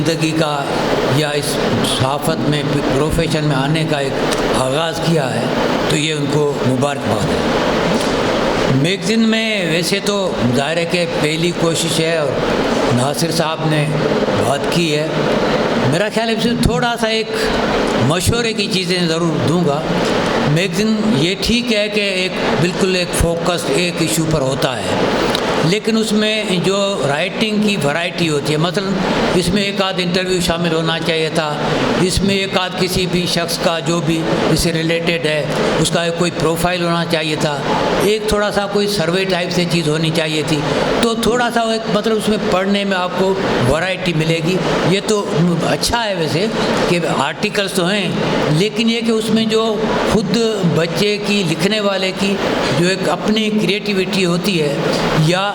زندگی کا یا اس صحافت میں پروفیشن میں آنے کا ایک آغاز کیا ہے تو یہ ان کو مبارکباد ہے۔ میگزین میں ویسے تو ظاہر ہے کہ پہلی کوشش ہے اور ناصر صاحب نے بات کی ہے، میرا خیال ہے تھوڑا سا ایک مشورے کی چیزیں ضرور دوں گا۔ میگزین یہ ٹھیک ہے کہ ایک بالکل ایک فوکس ایک ایشو پر ہوتا ہے، لیکن اس میں جو رائٹنگ کی ورائٹی ہوتی ہے، مثلا اس میں ایک آدھ انٹرویو شامل ہونا چاہیے تھا، اس میں ایک آدھ کسی بھی شخص کا جو بھی اس سے ریلیٹڈ ہے اس کا کوئی پروفائل ہونا چاہیے تھا، ایک تھوڑا سا کوئی سروے ٹائپ سے چیز ہونی چاہیے تھی، تو تھوڑا سا ایک مطلب اس میں پڑھنے میں آپ کو ورائٹی ملے گی۔ یہ تو اچھا ہے ویسے کہ آرٹیکلس تو ہیں، لیکن یہ کہ اس میں جو خود بچے کی لکھنے والے کی جو ایک اپنی کریٹیوٹی ہوتی ہے، یا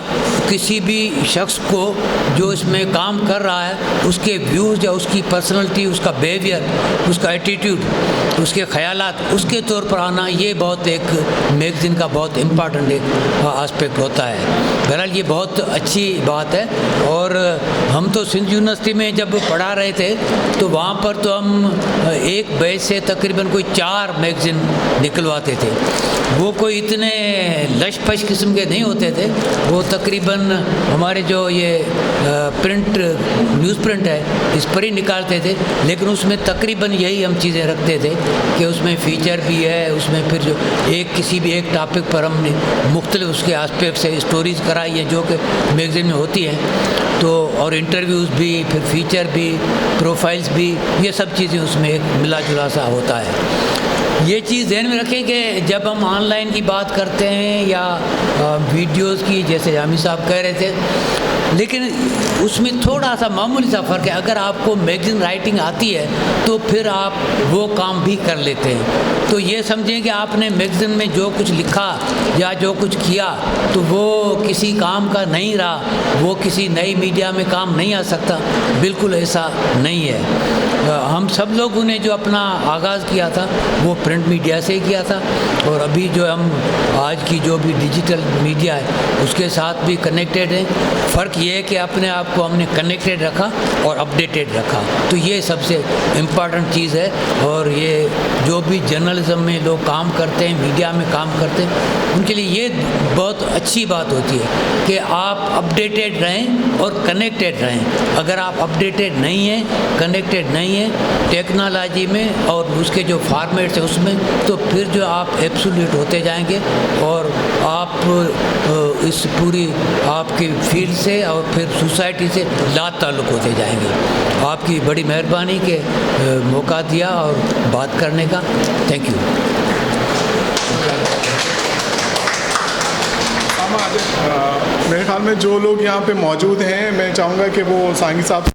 کسی بھی شخص کو جو اس میں کام کر رہا ہے اس کے ویوز یا اس کی پرسنلٹی، اس کا بیہیویئر، اس کا ایٹیٹیوڈ، اس کے خیالات اس کے طور پر آنا، یہ بہت ایک میگزین کا بہت امپارٹنٹ ایک آسپیکٹ ہوتا ہے۔ بہرحال یہ بہت اچھی بات ہے، اور ہم تو سندھ یونیورسٹی میں جب پڑھا رہے تھے تو وہاں پر تو ہم ایک بیچ سے تقریباً کوئی 4 میگزین نکلواتے تھے۔ وہ کوئی اتنے لش پش قسم کے نہیں ہوتے تھے، وہ تقریباً ہمارے جو یہ پرنٹ نیوز پرنٹ ہے اس پر ہی نکالتے تھے، لیکن اس میں تقریباً یہی ہم چیزیں رکھتے تھے کہ اس میں فیچر بھی ہے، اس میں پھر جو کسی بھی ایک ٹاپک پر ہم نے مختلف اس کے آسپیکٹ سے اسٹوریز کرائی ہے جو کہ میگزین میں ہوتی ہیں، تو اور انٹرویوز بھی، پھر فیچر بھی، پروفائلز بھی، یہ سب چیزیں اس میں ایک ملا جلا سا ہوتا ہے۔ یہ چیز ذہن میں رکھیں کہ جب ہم آن لائن کی بات کرتے ہیں یا ویڈیوز کی، جیسے حامد صاحب کہہ رہے تھے، لیکن اس میں تھوڑا سا معمولی سا فرق ہے۔ اگر آپ کو میگزین رائٹنگ آتی ہے تو پھر آپ وہ کام بھی کر لیتے ہیں، تو یہ سمجھیں کہ آپ نے میگزین میں جو کچھ لکھا یا جو کچھ کیا تو وہ کسی کام کا نہیں رہا، وہ کسی نئی میڈیا میں کام نہیں آ سکتا، بالکل ایسا نہیں ہے۔ ہم سب لوگوں نے جو اپنا آغاز کیا تھا وہ پرنٹ میڈیا سے ہی کیا تھا، اور ابھی جو ہم آج کی جو بھی ڈیجیٹل میڈیا ہے اس کے ساتھ بھی کنیکٹیڈ ہیں۔ فرق یہ ہے کہ اپنے آپ کو ہم نے کنیکٹیڈ رکھا اور اپڈیٹیڈ رکھا، تو یہ سب سے امپارٹنٹ چیز ہے۔ اور یہ جو بھی جرنلزم میں لوگ کام کرتے ہیں، میڈیا میں کام کرتے ہیں، ان کے لیے یہ بہت اچھی بات ہوتی ہے کہ آپ اپڈیٹیڈ رہیں اور کنیکٹیڈ رہیں۔ اگر آپ اپڈیٹیڈ نہیں ہیں، کنیکٹیڈ نہیں ہیں ٹیکنالوجی میں اور اس کے جو فارمیٹس ہیں اس میں، تو پھر جو آپ ایبسولیٹ ہوتے جائیں گے اور آپ اس پوری آپ کی فیلڈ سے اور پھر سوسائٹی سے لا تعلق ہوتے جائیں گے۔ آپ کی بڑی مہربانی کہ موقع دیا اور بات کرنے کا، تھینک یو۔ میرے خیال میں جو لوگ یہاں پہ موجود ہیں، میں چاہوں گا کہ وہ سانگی صاحب